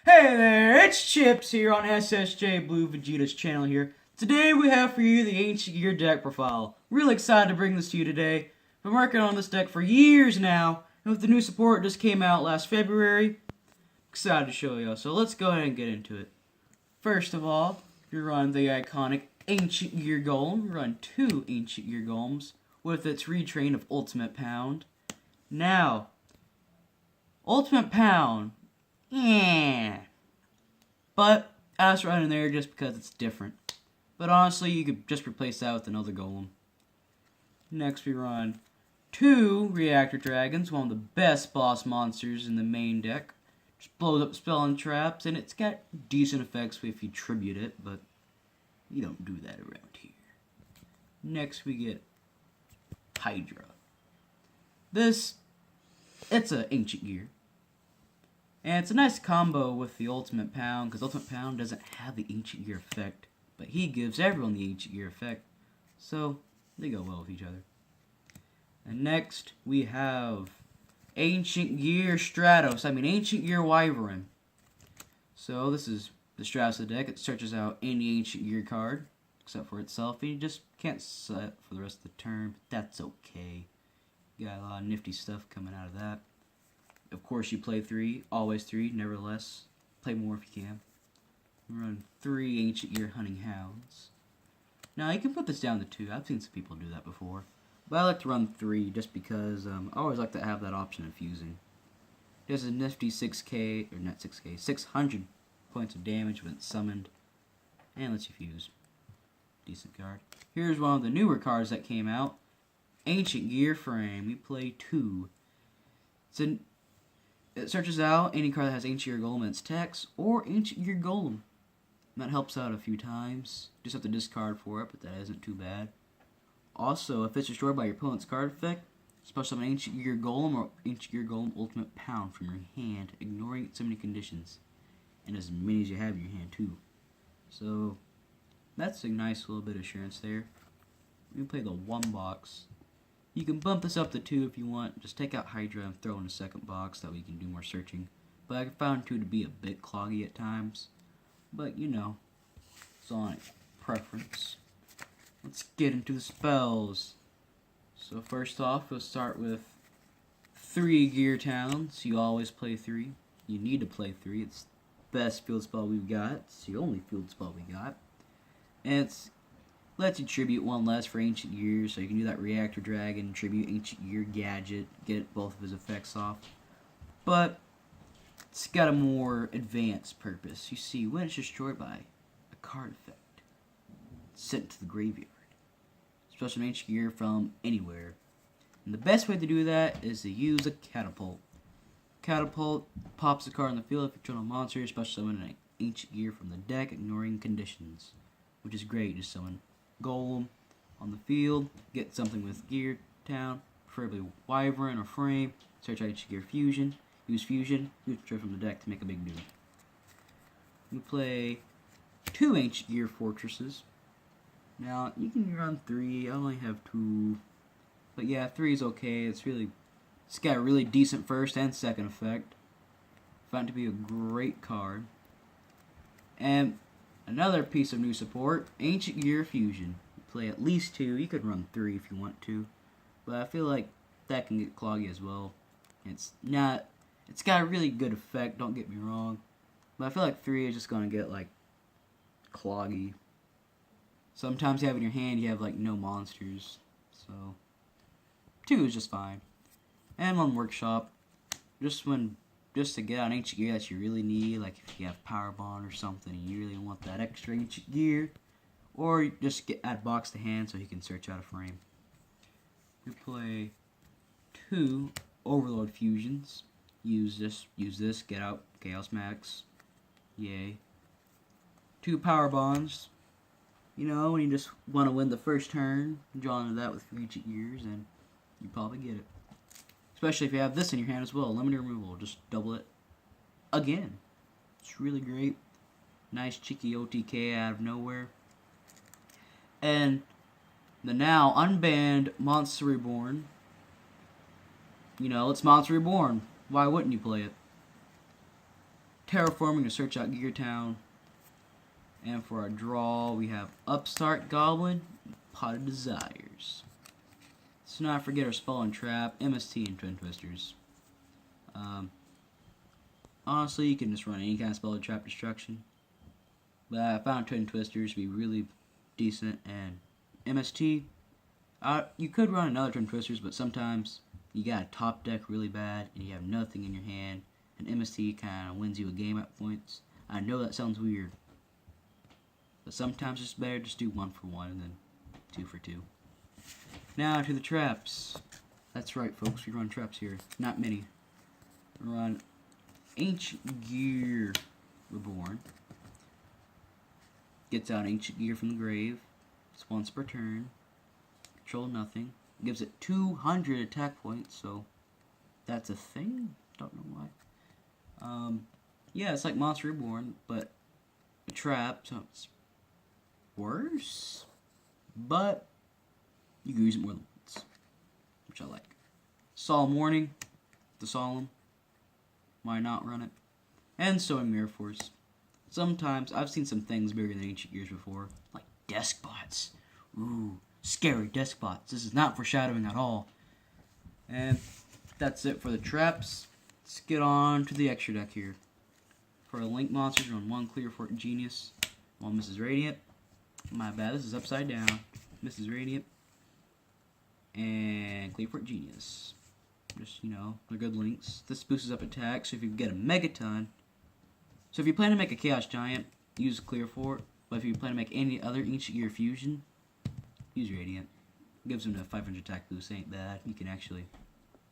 Hey there, it's Chips here on SSJ Blue Vegeta's channel here. Today we have for you the Ancient Gear deck profile. Really excited to bring this to you today. Been working on this deck for years now, and with the new support just came out last February, excited to show you. So let's go ahead and get into it. First of all, you run the iconic Ancient Gear Golem. You run two Ancient Gear Golems with its retrain of Ultimate Pound. Now, Ultimate Pound. Yeah. But I was running there just because it's different. But honestly, you could just replace that with another golem. Next we run two Reactor Dragons, one of the best boss monsters in the main deck. Just blows up spell and traps, and it's got decent effects if you tribute it, but you don't do that around here. Next we get Hydra. It's an Ancient Gear. And it's a nice combo with the Ultimate Pound, because Ultimate Pound doesn't have the Ancient Gear effect, but he gives everyone the Ancient Gear effect, so they go well with each other. And next, we have Ancient Gear Ancient Gear Wyvern. So this is the Stratos of the deck. It searches out any Ancient Gear card, except for itself, and you just can't set for the rest of the turn, but that's okay. You got a lot of nifty stuff coming out of that. Of course, you play three, always three, nevertheless. Play more if you can. Run three Ancient Gear Hunting Hounds. Now, you can put this down to two. I've seen some people do that before. But I like to run three just because I always like to have that option of fusing. There's a nifty 6k, or not 6k, 600 points of damage when it's summoned. And lets you fuse. Decent card. Here's one of the newer cards that came out. Ancient Gear Frame. We play two. It searches out any card that has Ancient Gear Golem in its text, or Ancient Gear Golem. That helps out a few times. Just have to discard for it, but that isn't too bad. Also, if it's destroyed by your opponent's card effect, special summon Ancient Gear Golem or Ancient Gear Golem Ultimate Pound from your hand, ignoring so many conditions. And as many as you have in your hand, too. So, that's a nice little bit of assurance there. We play the one box. You can bump this up to two if you want. Just take out Hydra and throw in a second box. That way you can do more searching. But I found two to be a bit cloggy at times. But, you know, it's on preference. Let's get into the spells. So first off, we'll start with 3 Gear Towns. You always play 3. You need to play 3. It's the best field spell we've got. It's the only field spell we got. And it's lets you tribute one less for Ancient Gear, so you can do that Reactor Dragon, tribute Ancient Gear Gadget, get both of his effects off. But it's got a more advanced purpose. You see, when it's destroyed by a card effect, it's sent to the graveyard. Special Ancient Gear from anywhere. And the best way to do that is to use a Catapult. Catapult pops a card on the field if you turn on a monster, special summon an Ancient Gear from the deck, ignoring conditions. Which is great, just summon Golem on the field, get something with Gear Town, preferably Wyvern or Frame, search out Ancient Gear Fusion, use Fusion, use Trip from the deck to make a big dude. We play 2 Ancient Gear Fortresses. Now, you can run 3, I only have 2, but yeah, 3 is okay. It's got a really decent first and second effect. Found it to be a great card. And another piece of new support, Ancient Gear Fusion. You play at least 2. You could run 3 if you want to. But I feel like that can get cloggy as well. It's got a really good effect, don't get me wrong. But I feel like 3 is just going to get, like, cloggy. Sometimes you have in your hand, you have, like, no monsters. So, 2 is just fine. And 1 Workshop. Just to get out Ancient Gear that you really need, like if you have Power Bond or something and you really want that extra Ancient Gear, or just add box to hand so you can search out a frame. We play 2 Overload Fusions. Use this, get out Chaos Max. Yay. 2 Power Bonds. You know, when you just want to win the first turn, draw into that with 3 Ancient Gears, and you probably get it. Especially if you have this in your hand as well. Limited removal. Just double it again. It's really great. Nice cheeky OTK out of nowhere. And the now unbanned Monster Reborn. You know, it's Monster Reborn. Why wouldn't you play it? Terraforming to search out Gear Town. And for our draw, we have Upstart Goblin, Pot of Desires. Let's not forget our Spell and Trap, MST, and Twin Twisters. Honestly, you can just run any kind of Spell and Trap Destruction. But I found Twin Twisters to be really decent, and MST, you could run another Twin Twisters, but sometimes you gotta top deck really bad, and you have nothing in your hand, and MST kind of wins you a game at points. I know that sounds weird, but sometimes it's better just do 1 for 1 and then 2 for 2. Now to the traps. That's right, folks, we run traps here. Not many. We run Ancient Gear Reborn. Gets out Ancient Gear from the grave. It's once per turn. Control nothing. Gives it 200 attack points, so that's a thing. Don't know why. Yeah, it's like Monster Reborn, but a trap, so it's worse. But you can use it more than once, which I like. Solemn Warning, the Solemn. Why not run it? And Sowing Mirror Force. Sometimes I've seen some things bigger than Ancient Gears before, like desk bots. Ooh, scary desk bots. This is not foreshadowing at all. And that's it for the traps. Let's get on to the extra deck here. For our Link monsters, we're on 1 Clear Fort Genius, 1 Mrs. Radiant. My bad, this is upside down. Mrs. Radiant. And Clear Fort Genius. Just, you know, they're good links. This boosts up attack, so if you get a Megaton. So if you plan to make a Chaos Giant, use Clear Fort. But if you plan to make any other Ancient Gear Fusion, use Radiant. Gives them a 500 attack boost, ain't bad. You can actually...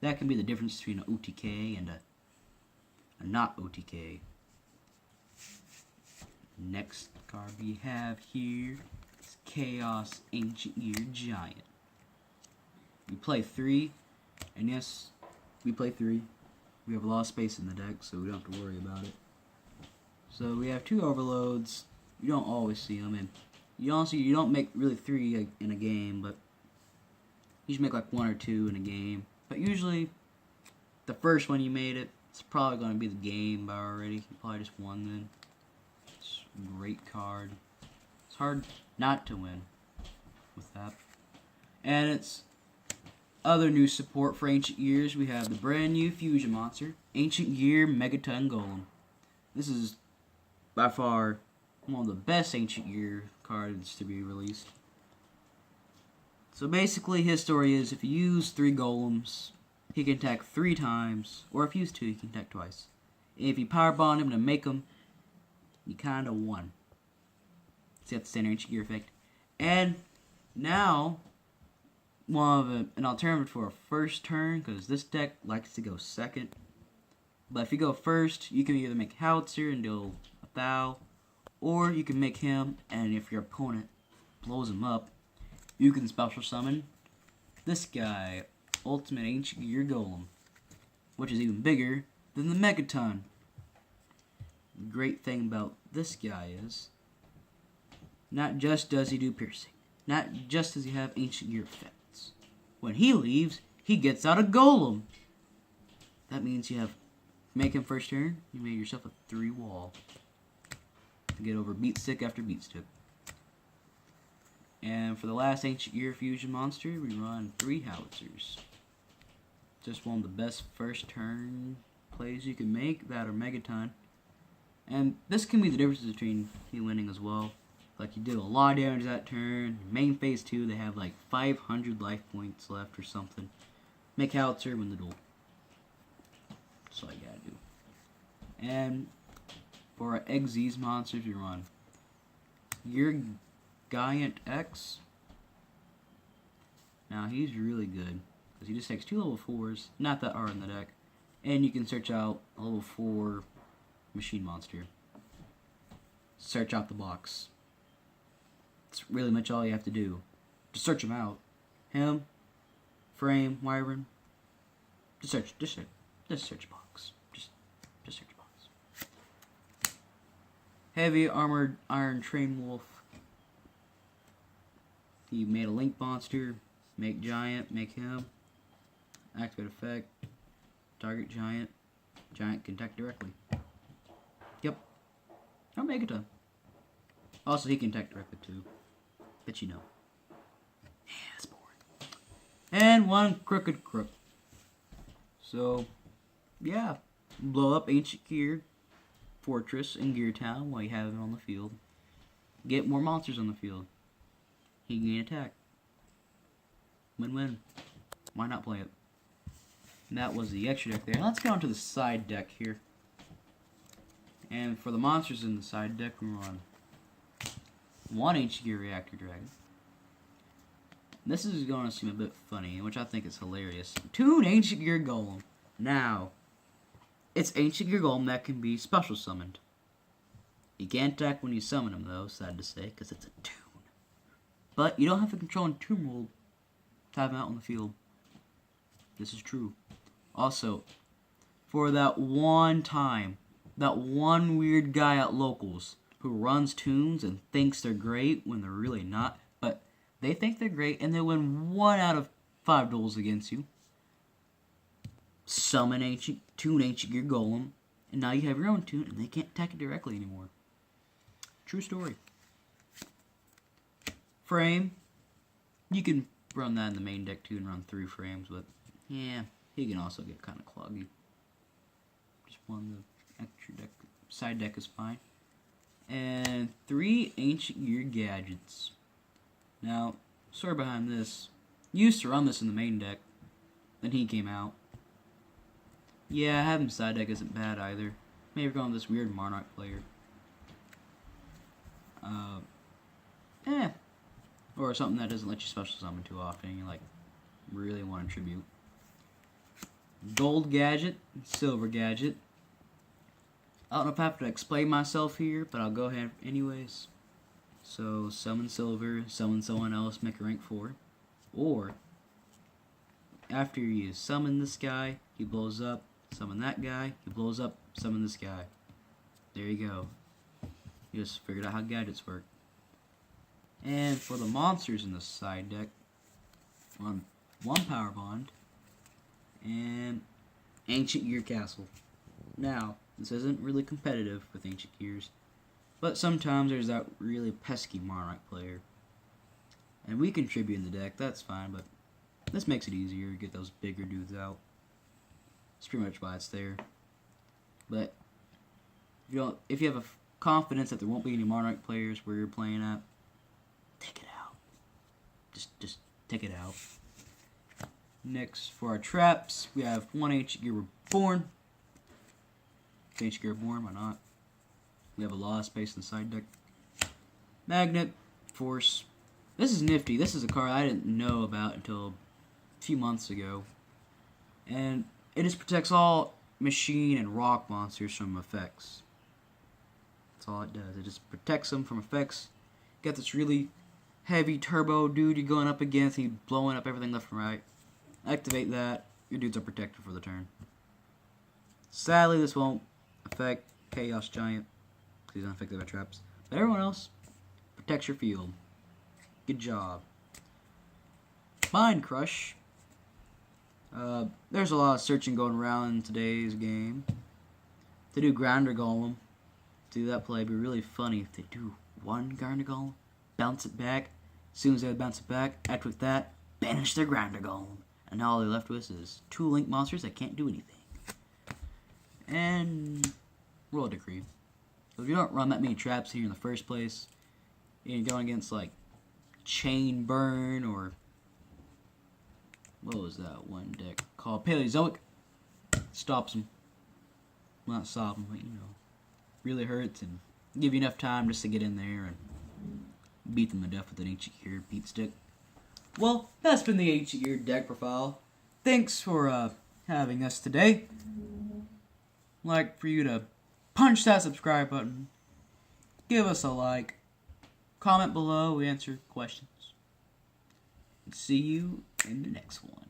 That can be the difference between an OTK and a not OTK. Next card we have here is Chaos Ancient Gear Giant. We play 3, and yes, we play 3. We have a lot of space in the deck, so we don't have to worry about it. So we have 2 overloads. You don't always see them, and you don't make really 3 in a game, but you just make like 1 or 2 in a game. But usually, the first one you made it's probably going to be the game by already. You probably just won then. It's a great card. It's hard not to win with that. And it's other new support for Ancient Gears. We have the brand new Fusion monster, Ancient Gear Megaton Golem. This is by far one of the best Ancient Gear cards to be released. So basically his story is if you use 3 golems, he can attack 3 times, or if you use 2, he can attack twice. And if you power bond him to make him, you kinda won. So you have the standard Ancient Gear effect. And now, an alternative for a first turn, because this deck likes to go second. But if you go first, you can either make Howitzer and deal 1,000, or you can make him, and if your opponent blows him up, you can special summon this guy, Ultimate Ancient Gear Golem, which is even bigger than the Megaton. The great thing about this guy is, not just does he do piercing, not just does he have Ancient Gear effects. When he leaves, he gets out a Golem. That means you make him first turn, you made yourself a 3 wall to get over beat stick after beat stick. And for the last Ancient Gear Fusion monster, we run 3 Howitzers. Just one of the best first turn plays you can make, that or Megaton. And this can be the difference between you winning as well. Like you did a lot of damage that turn. Main phase 2, they have like 500 life points left or something. Make Howitzer, win the duel. That's all you gotta do. And for our Exes monsters, we run your Giant X. Now he's really good because he just takes 2 level 4s, not that are in the deck, and you can search out a level 4 machine monster. Search out the box. It's really much all you have to do. Just search him out. Him, Frame, Wyvern. Just search a box. Just search a box. Heavy Armored Iron Train Wolf. You made a Link monster, make Giant, make him. Activate effect. Target Giant. Giant can attack directly. Or Megaton. Also, he can attack directly too. But you know. Yeah, that's boring. And one Crooked Crook. So, yeah. Blow up Ancient Gear Fortress in Gear Town while you have him on the field. Get more monsters on the field. He can gain attack. Win-win. Why not play it? And that was the extra deck there. Let's get on to the side deck here. And for the monsters in the side deck, we run one Ancient Gear Reactor Dragon. This is going to seem a bit funny, which I think is hilarious. Two Ancient Gear Golem. Now, it's Ancient Gear Golem that can be special summoned. You can't attack when you summon him, though, sad to say, because it's a tune. But you don't have to control in Tomb World to have him out on the field. This is true. Also, for that one time, that one weird guy at Locals who runs tunes and thinks they're great when they're really not, but they think they're great and they win 1 out of 5 duels against you. Summon Tune Ancient Gear Golem, and now you have your own tune and they can't attack it directly anymore. True story. Frame. You can run that in the main deck too and run 3 frames, but yeah, he can also get kind of cloggy. Just one the extra deck, side deck is fine. And 3 Ancient Gear Gadgets. Now, story behind this. Used to run this in the main deck. Then he came out. Yeah, having side deck isn't bad either. Maybe going with this weird Monarch player. Or something that doesn't let you special summon too often and you like really want to tribute. Gold gadget, silver gadget. I don't know if I have to explain myself here, but I'll go ahead anyways. So summon silver, summon someone else, make a rank 4. Or after you summon this guy, he blows up, summon that guy, he blows up, summon this guy. There you go. You just figured out how gadgets work. And for the monsters in the side deck, one Power Bond and Ancient Gear Castle. Now, this isn't really competitive with Ancient Gears, but sometimes there's that really pesky Monarch player. And we contribute in the deck, that's fine, but this makes it easier to get those bigger dudes out. That's pretty much why it's there. But if you have a confidence that there won't be any Monarch players where you're playing at, take it out. Just take it out. Next, for our traps, we have 1 Ancient Gear Reborn. Ancient Gear Reborn, why not? We have a lot of space in the side deck. Magnet, Force. This is nifty. This is a card I didn't know about until a few months ago. And it just protects all machine and rock monsters from effects. That's all it does. It just protects them from effects. Got this really heavy turbo dude you're going up against, he's blowing up everything left and right. Activate that, your dudes are protected for the turn. Sadly, this won't affect Chaos Giant, because he's unaffected by traps. But everyone else protects your field. Good job. Mind Crush. There's a lot of searching going around in today's game. To do Grounder Golem, to do that play, it'd be really funny if they do one Grounder Golem, bounce it back. As soon as they bounce it back, activate that, banish their Grounder Golem. And now all they're left with is 2 Link monsters that can't do anything. And Royal Decree. So if you don't run that many traps here in the first place, and you're going against like Chain Burn or what was that one deck called Paleozoic, stops them. Well, not stop them, but you know, really hurts and give you enough time just to get in there and beat them to death with an Ancient Gear beat stick. Well, that's been the Ancient Gear deck profile. Thanks for having us today. I'd like for you to punch that subscribe button, give us a like, comment below, we answer questions. See you in the next one.